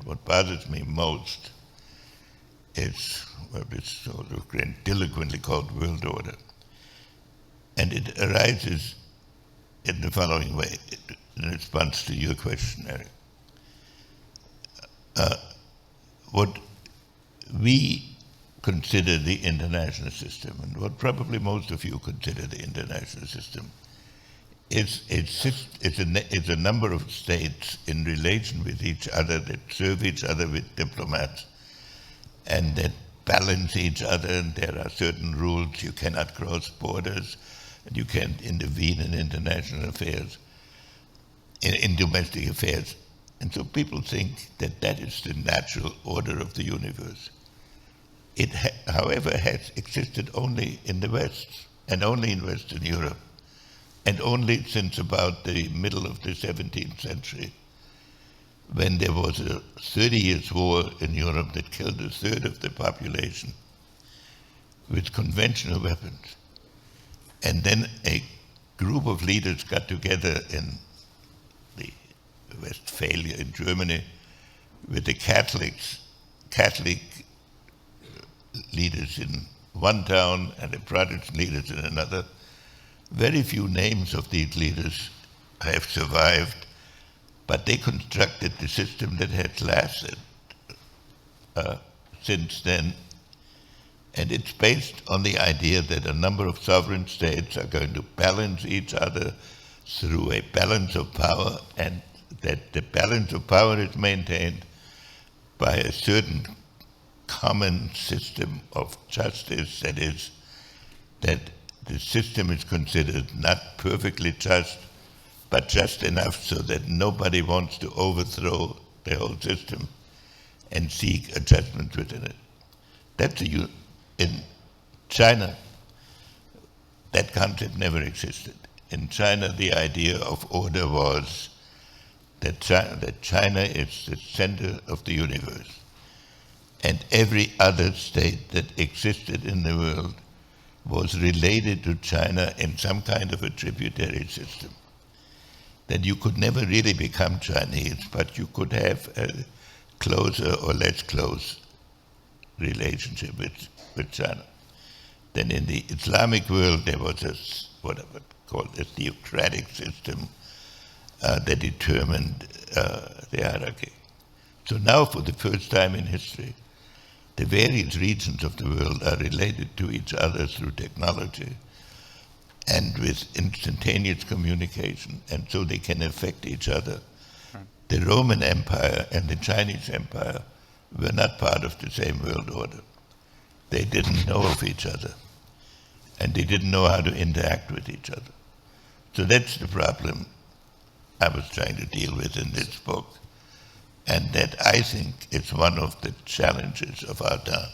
what bothers me most is what is sort of grandiloquently called world order. And it arises in the following way, in response to your question, Eric. What we consider the international system, and what probably most of you consider the international system, it's a number of states in relation with each other that serve each other with diplomats and that balance each other, and there are certain rules. You cannot cross borders, and you can't intervene in international affairs, in domestic affairs. And so people think that that is the natural order of the universe. It, however, has existed only in the West, and only in Western Europe, and only since about the middle of the 17th century, when there was a 30 years war in Europe that killed a third of the population with conventional weapons. And then a group of leaders got together in the Westphalia in Germany with the Catholic leaders in one town and the Protestant leaders in another. Very few names of these leaders have survived, but they constructed the system that has lasted since then. And it's based on the idea that a number of sovereign states are going to balance each other through a balance of power, and that the balance of power is maintained by a certain common system of justice, that is, that the system is considered not perfectly just, but just enough so that nobody wants to overthrow the whole system and seek adjustments within it. That's in China, that concept never existed. In China, the idea of order was that China is the center of the universe, and every other state that existed in the world was related to China in some kind of a tributary system. That you could never really become Chinese, but you could have a closer or less close relationship with China. Then in the Islamic world, there was what I would call a theocratic system that determined the hierarchy. So now, for the first time in history, the various regions of the world are related to each other through technology and with instantaneous communication, and so they can affect each other. Right. The Roman Empire and the Chinese Empire were not part of the same world order. They didn't know of each other, and they didn't know how to interact with each other. So that's the problem I was trying to deal with in this book, and that I think is one of the challenges of our time.